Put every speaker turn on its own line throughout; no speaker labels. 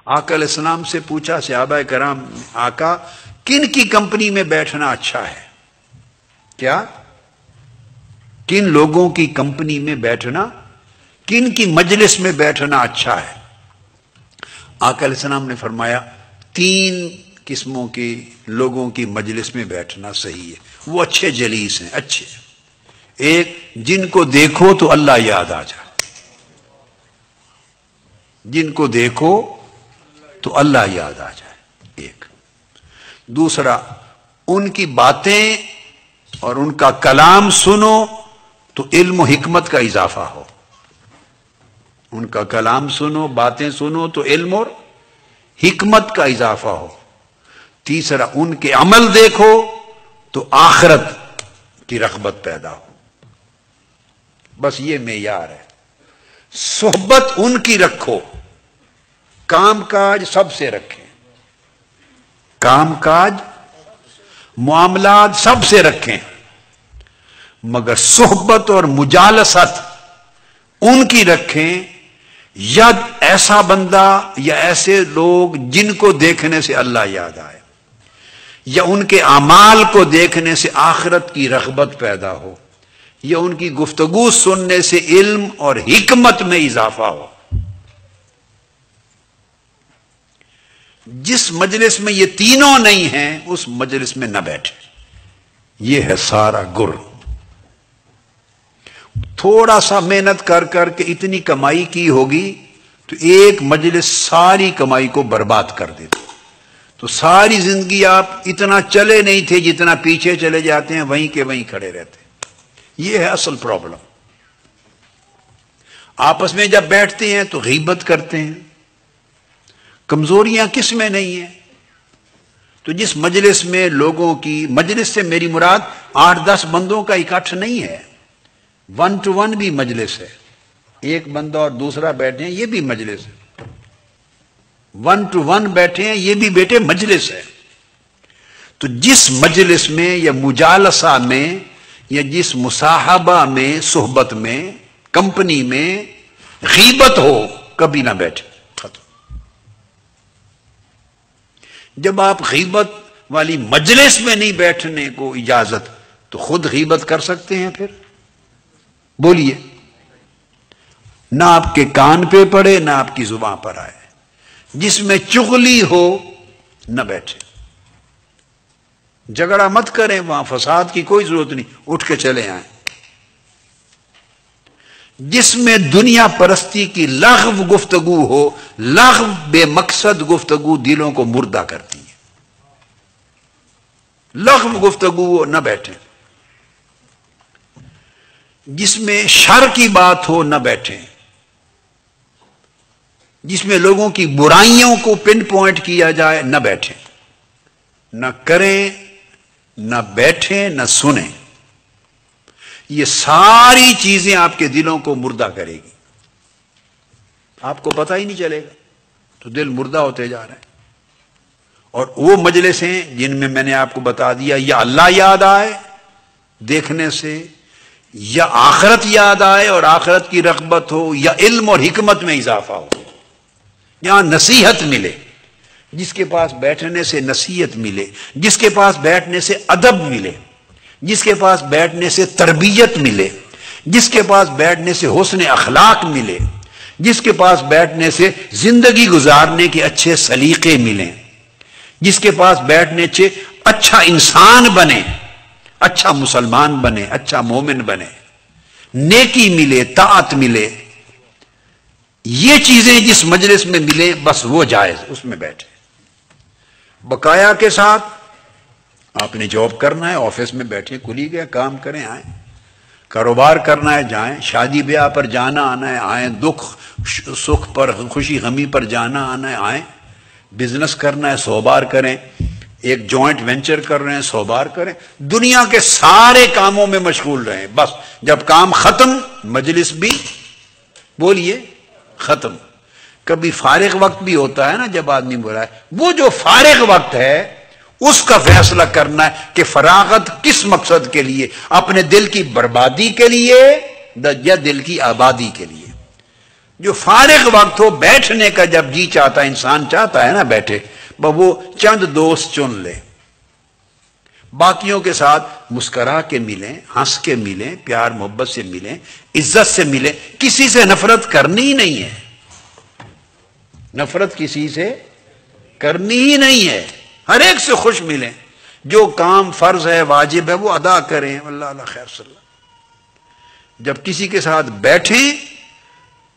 آقا علیہ السلام سے پوچھا صحابہ کرام، آقا کن کی کمپنی میں بیٹھنا اچھا ہے؟ کیا کن لوگوں کی کمپنی میں بیٹھنا، کن کی مجلس میں بیٹھنا اچھا ہے؟ آقا علیہ السلام نے فرمایا 3 قسموں کے لوگوں کی مجلس میں بیٹھنا صحیح ہے، وہ اچھے جلیس ہیں، اچھے۔ ایک، جن کو دیکھو تو اللہ یاد آ جائے، جن کو دیکھو تو اللہ یاد آ جائے، ایک۔ دوسرا، ان کی باتیں اور ان کا کلام سنو تو علم و حکمت کا اضافہ ہو، ان کا کلام سنو، باتیں سنو تو علم اور حکمت کا اضافہ ہو۔ تیسرا، ان کے عمل دیکھو تو آخرت کی رغبت پیدا ہو۔ بس یہ معیار ہے۔ صحبت ان کی رکھو، کام کاج سب سے رکھیں، کام کاج معاملات سب سے رکھیں، مگر صحبت اور مجالست ان کی رکھیں یا ایسا بندہ یا ایسے لوگ جن کو دیکھنے سے اللہ یاد آئے، یا ان کے اعمال کو دیکھنے سے آخرت کی رغبت پیدا ہو، یا ان کی گفتگو سننے سے علم اور حکمت میں اضافہ ہو۔ جس مجلس میں یہ تینوں نہیں ہیں اس مجلس میں نہ بیٹھے، یہ ہے سارا گر۔ تھوڑا سا محنت کر کر کے اتنی کمائی کی ہوگی تو ایک مجلس ساری کمائی کو برباد کر دیتے، تو ساری زندگی آپ اتنا چلے نہیں تھے جتنا پیچھے چلے جاتے ہیں، وہیں کے وہیں کھڑے رہتے۔ یہ ہے اصل پرابلم۔ آپس میں جب بیٹھتے ہیں تو غیبت کرتے ہیں۔ کمزوریاں کس میں نہیں ہیں؟ تو جس مجلس میں لوگوں کی، مجلس سے میری مراد 8-10 بندوں کا اکٹھ نہیں ہے، 1 to 1 بھی مجلس ہے، ایک بندہ اور دوسرا بیٹھے ہیں یہ بھی مجلس ہے، 1 to 1 بیٹھے ہیں یہ بھی بیٹے مجلس ہے۔ تو جس مجلس میں یا مجالسہ میں یا جس مصاحبہ میں، صحبت میں، کمپنی میں غیبت ہو، کبھی نہ بیٹھے، ختم۔ جب آپ غیبت والی مجلس میں نہیں بیٹھنے کو اجازت، تو خود غیبت کر سکتے ہیں پھر؟ بولیے، نہ آپ کے کان پہ پڑے نہ آپ کی زبان پر آئے۔ جس میں چغلی ہو نہ بیٹھے، جھگڑا مت کریں، وہاں فساد کی کوئی ضرورت نہیں، اٹھ کے چلے آئیں۔ جس میں دنیا پرستی کی لغو گفتگو ہو، لغو بے مقصد گفتگو دلوں کو مردہ کرتی ہے، لغو گفتگو ہو نہ بیٹھیں۔ جس میں شر کی بات ہو نہ بیٹھیں، جس میں لوگوں کی برائیوں کو پن پوائنٹ کیا جائے نہ بیٹھیں، نہ کریں، نہ بیٹھیں، نہ سنیں۔ یہ ساری چیزیں آپ کے دلوں کو مردہ کرے گی، آپ کو پتہ ہی نہیں چلے گا، تو دل مردہ ہوتے جا رہے ہیں۔ اور وہ مجلس ہیں جن میں نے آپ کو بتا دیا، یا اللہ یاد آئے دیکھنے سے، یا آخرت یاد آئے اور آخرت کی رغبت ہو، یا علم اور حکمت میں اضافہ ہو، یہاں نصیحت ملے، جس کے پاس بیٹھنے سے نصیحت ملے، جس کے پاس بیٹھنے سے ادب ملے، جس کے پاس بیٹھنے سے تربیت ملے، جس کے پاس بیٹھنے سے حسن اخلاق ملے، جس کے پاس بیٹھنے سے زندگی گزارنے کے اچھے سلیقے ملیں، جس کے پاس بیٹھنے سے اچھا انسان بنے، اچھا مسلمان بنے، اچھا مومن بنے، نیکی ملے، طاعت ملے، یہ چیزیں جس مجلس میں ملے بس وہ جائز، اس میں بیٹھے بقایا کے ساتھ۔ آپ نے جاب کرنا ہے، آفس میں بیٹھے، کھلی گئے، کام کریں، آئیں، کاروبار کرنا ہے جائیں، شادی بیاہ پر جانا آنا ہے آئیں، دکھ سکھ پر، خوشی غمی پر جانا آنا ہے آئیں، بزنس کرنا ہے 100 بار کریں، ایک جوائنٹ وینچر کر رہے ہیں 100 بار کریں، دنیا کے سارے کاموں میں مشغول رہیں، بس جب کام ختم مجلس بھی بولیے ختم۔ کبھی فارغ وقت بھی ہوتا ہے نا، جب آدمی بولا ہے، وہ جو فارغ وقت ہے اس کا فیصلہ کرنا ہے کہ فراغت کس مقصد کے لیے، اپنے دل کی بربادی کے لیے یا دل کی آبادی کے لیے۔ جو فارغ وقت ہو بیٹھنے کا جب جی چاہتا ہے، انسان چاہتا ہے نا بیٹھے، وہ چند دوست چن لے، باقیوں کے ساتھ مسکرا کے ملیں، ہنس کے ملیں، پیار محبت سے ملیں، عزت سے ملیں، کسی سے نفرت کرنی ہی نہیں ہے، نفرت کسی سے کرنی ہی نہیں ہے، ہر ایک سے خوش ملیں، جو کام فرض ہے واجب ہے وہ ادا کریں، اللہ اللہ خیر صلی اللہ۔ جب کسی کے ساتھ بیٹھیں،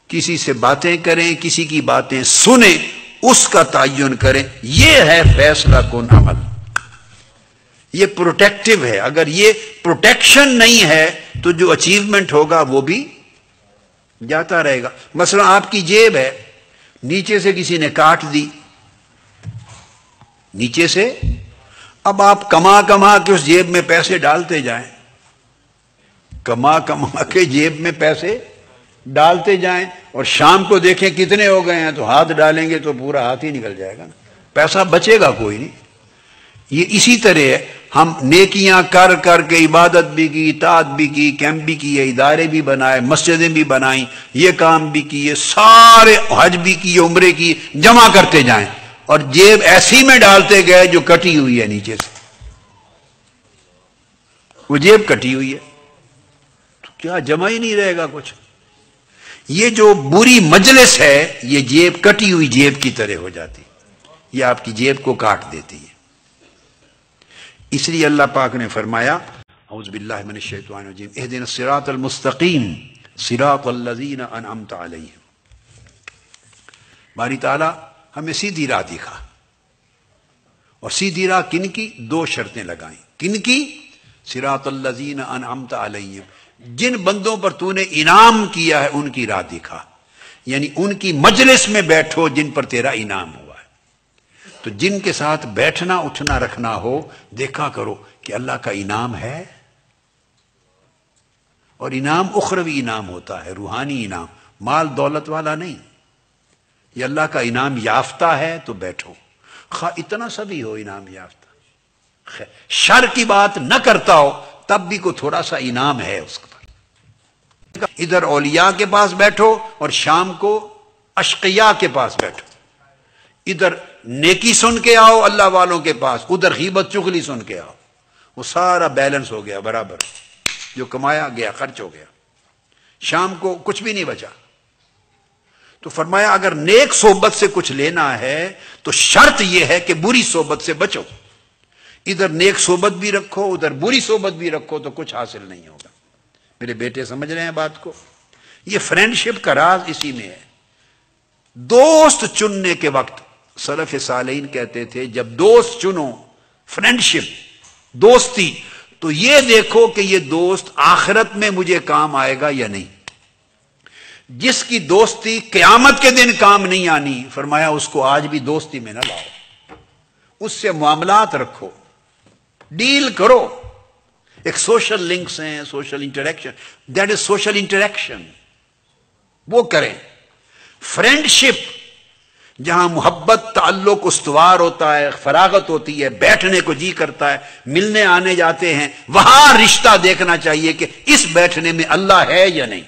کسی سے باتیں کریں، کسی کی باتیں سنیں، اس کا تعین کریں، یہ ہے فیصلہ کن عمل، یہ پروٹیکٹیو ہے۔ اگر یہ پروٹیکشن نہیں ہے تو جو اچیومنٹ ہوگا وہ بھی جاتا رہے گا۔ مثلا آپ کی جیب ہے، نیچے سے کسی نے کاٹ دی، نیچے سے، اب آپ کما کما کے اس جیب میں پیسے ڈالتے جائیں، کما کما کے جیب میں پیسے ڈالتے جائیں، اور شام کو دیکھیں کتنے ہو گئے ہیں تو ہاتھ ڈالیں گے تو پورا ہاتھ ہی نکل جائے گا نا، پیسہ بچے گا کوئی نہیں۔ یہ اسی طرح ہے، ہم نیکیاں کر کر کے عبادت بھی کی، اطاعت بھی کی، کیمپ بھی کیے، ادارے بھی بنائے، مسجدیں بھی بنائیں، یہ کام بھی کیے، سارے حج بھی کیے، عمرے کی، جمع کرتے جائیں، اور جیب ایسی میں ڈالتے گئے جو کٹی ہوئی ہے نیچے سے، وہ جیب کٹی ہوئی ہے تو کیا جمع ہی نہیں رہے گا کچھ۔ یہ جو بری مجلس ہے یہ جیب کٹی ہوئی جیب کی طرح ہو جاتی، یہ آپ کی جیب کو کاٹ دیتی ہے۔ اس لیے اللہ پاک نے فرمایا، اعوذ باللہ من الشیطان الرجیم، اہدنا الصراط المستقیم صراط الذین انعمت علیہم۔ باری تعالیٰ ہمیں سیدھی راہ دکھا، اور سیدھی راہ کن کی؟ دو شرطیں لگائیں، کن کی؟ صراط الذین انعمت علیہم، جن بندوں پر تو نے انعام کیا ہے ان کی راہ دکھا، یعنی ان کی مجلس میں بیٹھو جن پر تیرا انعام ہوا ہے۔ تو جن کے ساتھ بیٹھنا اٹھنا رکھنا ہو، دیکھا کرو کہ اللہ کا انعام ہے، اور انعام اخروی انعام ہوتا ہے، روحانی انعام، مال دولت والا نہیں، یہ اللہ کا انعام یافتہ ہے تو بیٹھو، خواہ اتنا سا بھی ہو انعام یافتہ، شر کی بات نہ کرتا ہو تب بھی کوئی تھوڑا سا انعام ہے اس پر۔ ادھر اولیاء کے پاس بیٹھو اور شام کو اشقیاء کے پاس بیٹھو، ادھر نیکی سن کے آؤ اللہ والوں کے پاس، ادھر غیبت چغلی سن کے آؤ، وہ سارا بیلنس ہو گیا برابر، جو کمایا گیا خرچ ہو گیا، شام کو کچھ بھی نہیں بچا۔ تو فرمایا اگر نیک صحبت سے کچھ لینا ہے تو شرط یہ ہے کہ بری صحبت سے بچو، ادھر نیک صحبت بھی رکھو ادھر بری صحبت بھی رکھو تو کچھ حاصل نہیں ہوگا۔ میرے بیٹے سمجھ رہے ہیں بات کو؟ یہ فرینڈشپ کا راز اسی میں ہے۔ دوست چننے کے وقت سلف صالحین کہتے تھے جب دوست چنو، فرینڈشپ دوستی، تو یہ دیکھو کہ یہ دوست آخرت میں مجھے کام آئے گا یا نہیں۔ جس کی دوستی قیامت کے دن کام نہیں آنی، فرمایا اس کو آج بھی دوستی میں نہ لاؤ، اس سے معاملات رکھو، ڈیل کرو۔ ایک سوشل لنکس ہیں، social interaction, that is social interaction, وہ کریں۔ فرینڈشپ جہاں محبت تعلق استوار ہوتا ہے، فراغت ہوتی ہے، بیٹھنے کو جی کرتا ہے، ملنے آنے جاتے ہیں، وہاں رشتہ دیکھنا چاہیے کہ اس بیٹھنے میں اللہ ہے یا نہیں۔